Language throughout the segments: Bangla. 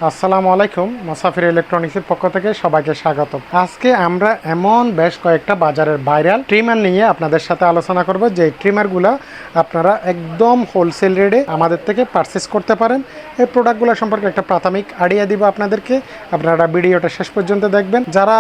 আসসালামু আলাইকুম, মুসাফির ইলেকট্রনিক্সের পক্ষ থেকে সবাইকে স্বাগত। আজকে আমরা এমন বেশ কয়েকটা বাজারের ভাইরাল ট্রিমার নিয়ে আপনাদের সাথে আলোচনা করব, যে ট্রিমারগুলো আপনারা একদম হোলসেল রেটে আমাদের থেকে পারচেস করতে পারেন। এই প্রোডাক্টগুলো সম্পর্কে একটা প্রাথমিক আইডিয়া দিব আপনাদেরকে। আপনারা ভিডিওটা শেষ পর্যন্ত দেখবেন। যারা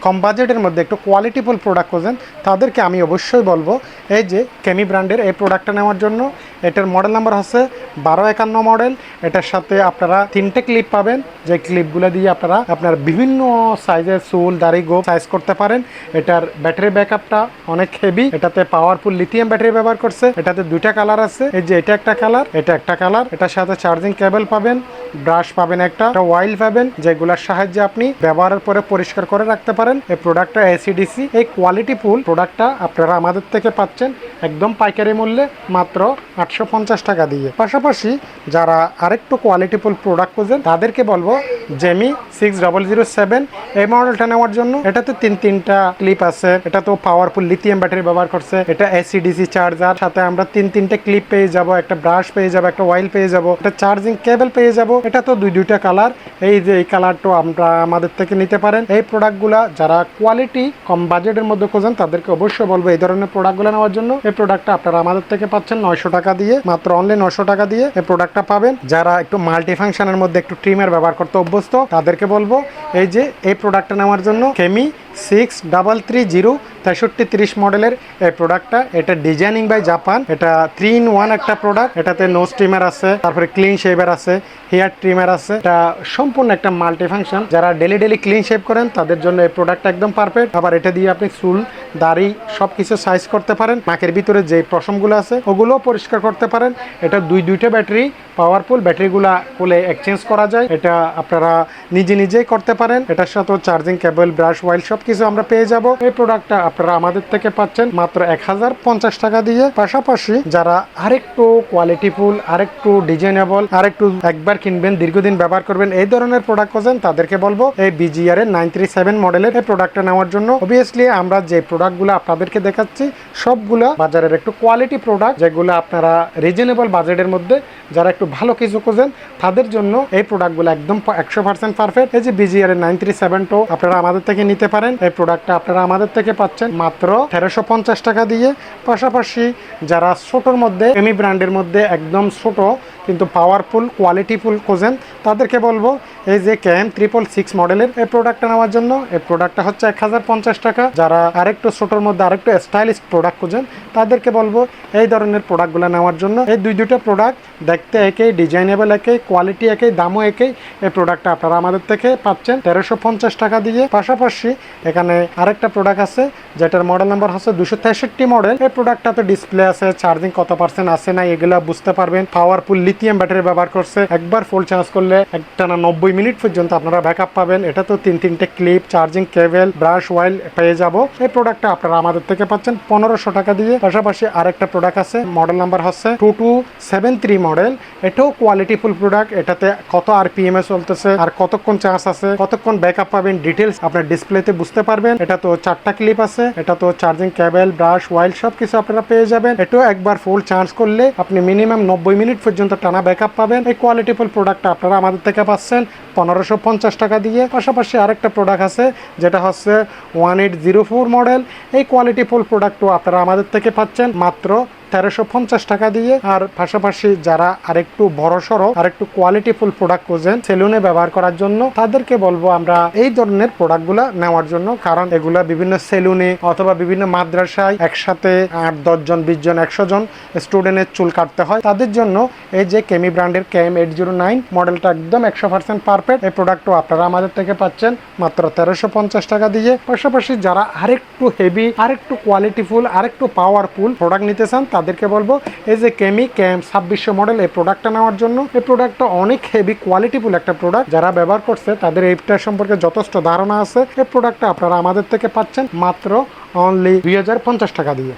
কম বাজেটের মধ্যে একটু কোয়ালিটিফুল প্রোডাক্ট খোঁজেন তাদেরকে আমি অবশ্যই বলবো এই যে কেমি ব্র্যান্ডের এই প্রোডাক্টটা নেওয়ার জন্য। এটার মডেল নাম্বার হচ্ছে 1251 মডেল। এটার সাথে আপনারা 3টে ক্লিপ পাবেন, যে ক্লিপগুলো দিয়ে আপনারা আপনার বিভিন্ন সাইজের চুল দাড়ি গোপ সাইজ করতে পারেন। এটার ব্যাটারি ব্যাকআপটা অনেক হেভি। এটাতে পাওয়ারফুল লিথিয়াম ব্যাটারি ব্যবহার করছে। এটাতে 2টা কালার আছে, এই যে এটা একটা কালার, এটা একটা কালার। এটার সাথে চার্জিং কেবল পাবেন, ব্রাশ পাবেন, একটা ওয়াইল পাবেন, যেগুলোর সাহায্যে আপনি ব্যবহারের পরে পরিষ্কার করে রাখতে পারেন। এই প্রোডাক্টটা এসিডিসি। এই কোয়ালিটিফুল প্রোডাক্টটা আপনারা আমাদের থেকে পাচ্ছেন একদম পাইকারি মূল্যে মাত্র 850 টাকা দিয়ে। পাশাপাশি যারা আরেকটু কোয়ালিটিফুল প্রোডাক্ট খোঁজেন তাদেরকে বলবো জেমি 6007 এই মডেলটা নেওয়ার জন্য। এটাতে তিনটা ক্লিপ আছে, এটা তো পাওয়ারফুল লিথিয়াম ব্যাটারি ব্যবহার করছে। এটা এসিডিসি চার্জার, সাথে আমরা তিনটে ক্লিপ পেয়ে যাব, একটা ব্রাশ পেয়ে যাব, একটা ওয়াইল পেয়ে যাব, একটা চার্জিং কেবল পেয়ে যাব। এটা তো দুইটা কালার। এই যে এই কালারটা আমরা আমাদের থেকে নিতে পারেন। এই প্রোডাক্টগুলা যারা কোয়ালিটি কম বাজেটের মধ্যে খোঁজেন তাদেরকে অবশ্যই বলবো এই ধরনের প্রোডাক্টগুলো নেওয়ার জন্য। এই প্রোডাক্টটা আপনারা আমাদের থেকে পাচ্ছেন 900 টাকা দিয়ে, মাত্র অনলি 900 টাকা দিয়ে এই প্রোডাক্টটা পাবেন। যারা একটু মাল্টি ফাংশনের মধ্যে একটু ট্রিমার ব্যবহার করতে অভ্যস্ত তাদেরকে বলবো এই যে এই প্রোডাক্টটা নেওয়ার জন্য। কেমি 6330 6330 মডেলের এই প্রোডাক্টটা। এটা ডিজাইনিং বাই জাপান। এটা 3-in-1 একটা প্রোডাক্ট। এটাতে নোজ ট্রিমার আছে, তারপরে ক্লিন শেভার আছে, হেয়ার ট্রিমার আছে। এটা সম্পূর্ণ একটা মাল্টি ফাংশন। যারা ডেলি ক্লিন শেভ করেন তাদের জন্য এই প্রোডাক্টটা একদম পারফেক্ট। আবার এটা দিয়ে আপনি চুল দাড়ি সবকিছু সাইজ করতে পারেন। নাকের ভিতরে যে পশমগুলো আছে ওগুলোও পরিষ্কার করতে পারেন। এটা দুইটা ব্যাটারি পাওয়ারফুল। ব্যাটারিগুলা খুলে এক্সচেঞ্জ করা যায়। এটা আপনারা নিজেই করতে পারেন। এটার সাথে চার্জিং কেবল, ব্রাশ, ওয়াইল সবকিছু আমরা পেয়ে যাব। এই প্রোডাক্টটা আপনারা আমাদের থেকে পাচ্ছেন মাত্র 1050 টাকা দিয়ে। পাশাপাশি যারা আরেকটু কোয়ালিটিফুল, আরেকটু ডিজাইনেবল, আরেকটু একবার কিনবেন দীর্ঘদিন ব্যবহার করবেন এই ধরনের প্রোডাক্ট খোঁজেন তাদেরকে বলবো এই বিজিআর এর 937 মডেলের এই প্রোডাক্টটা নেওয়ার জন্য। অবভিয়াসলি আমরা যে প্রোডাক্টগুলো আপনাদেরকে দেখাচ্ছি সবগুলো বাজারের একটু কোয়ালিটি প্রোডাক্ট, যেগুলো আপনারা রিজনেবল বাজেটের মধ্যে যারা একটু ভালো কিছু খোঁজেন তাদের জন্য এই প্রোডাক্টগুলো একদম 100% পারফেক্ট। এই যে বিজিআর এর 937 আপনারা আমাদের থেকে নিতে পারেন। এই প্রোডাক্টটা আপনারা আমাদের থেকে পাচ্ছেন মাত্র 1350 টাকা দিয়ে। পাশাপাশি যারা ছোটোর মধ্যে কেমি ব্র্যান্ডের মধ্যে একদম ছোট কিন্তু পাওয়ারফুল কোয়ালিটিফুল খোঁজেন তাদেরকে বলবো এই যে KM 666 মডেলের এই প্রোডাক্টটা নেওয়ার জন্য। এই প্রোডাক্টটা হচ্ছে 1050 টাকা। যারা আরেকটু ছোটোর মধ্যে আরেকটু স্টাইলিশ প্রোডাক্ট খোঁজেন তাদেরকে বলবো এই ধরনের প্রোডাক্টগুলো নেওয়ার জন্য। এই দুইটা প্রোডাক্ট দেখতে একই, ডিজাইনেবল একই, কোয়ালিটি একই, দামও একই। এই প্রোডাক্টটা আপনারা আমাদের থেকে পাচ্ছেন 1350 টাকা দিয়ে। পাশাপাশি এখানে আরেকটা প্রোডাক্ট আছে যেটার মডেল নাম্বার হচ্ছে 263 মডেল। এই প্রোডাক্টটাতে ডিসপ্লে আছে, চার্জিং কত পার্সেন্ট আছে না এগুলো বুঝতে পারবেন। পাওয়ারফুল লিথিয়াম ব্যাটারি ব্যবহার করছে। একবার ফুল চার্জ করলে একটানা 90 মিনিট পর্যন্ত আপনারা ব্যাকআপ পাবেন। এটা তো তিনটে ক্লিপ, চার্জিং কেবল, ব্রাশ, ওয়াইল পেয়ে যাব। এই প্রোডাক্টটা আপনারা আমাদের থেকে পাচ্ছেন 1500 টাকা দিয়ে। পাশাপাশি আরেকটা প্রোডাক্ট আছে, মডেল নাম্বার হচ্ছে 2273 মডেল। এটাও কোয়ালিটিফুল প্রোডাক্ট। এটাতে কত RPM এ চলতেছে আর কতক্ষণ চার্জ আছে, কতক্ষণ ব্যাকআপ পাবেন ডিটেলস আপনার ডিসপ্লেতে বুঝতে পারবেন। এটা তো 4টা ক্লিপ আছে, এটা তো চার্জিং কেবল, ব্রাশ, ওয়াইল সবকিছু আপনারা পেয়ে যাবেন। এটাও একবার ফুল চার্জ করলে আপনি মিনিমাম 90 মিনিট পর্যন্ত টানা ব্যাকআপ পাবেন। এই কোয়ালিটিফুল প্রোডাক্টটা আপনারা আমাদের থেকে পাচ্ছেন 1550 টাকা দিয়ে। পাশাপাশি আরেকটা প্রোডাক্ট আছে যেটা হচ্ছে 1804 মডেল। এই কোয়ালিটিফুল প্রোডাক্টও আপনারা আমাদের থেকে পাচ্ছেন মাত্র 1350 টাকা দিয়ে। আর পাশাপাশি যারা আরেকটু বড় সড়ো আরেকটু কোয়ালিটিফুল প্রোডাক্ট খোঁজেন সেলুনে ব্যবহার করার জন্য তাদেরকে বলবো আমরা এই ধরনের প্রোডাক্টগুলো নেওয়ার জন্য। কারণ এগুলা বিভিন্ন সেলুনে অথবা বিভিন্ন মাদ্রাসায় একসাথে 8-10 জন 20 জন 100 জন স্টুডেন্টের চুল কাটতে হয়। তাদের জন্য এই যে কেমি ব্র্যান্ডের KM 809 মডেলটা একদম 100% পারফেক্ট। এই প্রোডাক্টও আপনারা আমাদের থেকে পাচ্ছেন মাত্র 1350 টাকা দিয়ে। পাশাপাশি যারা আরেকটু হেভি, আরেকটু কোয়ালিটিফুল, আরেকটু পাওয়ারফুল প্রোডাক্ট নিতে চান তাদেরকে বলবো এই যে KM 2600 মডেল এই প্রোডাক্টটা নেওয়ার জন্য। এই প্রোডাক্টটা অনেক হেভি কোয়ালিটিফুল একটা প্রোডাক্ট। যারা ব্যবহার করছে তাদের এইটার সম্পর্কে যথেষ্ট ধারণা আছে। এই প্রোডাক্টটা আপনারা আমাদের থেকে পাচ্ছেন মাত্র অনলি 2050 টাকা দিয়ে।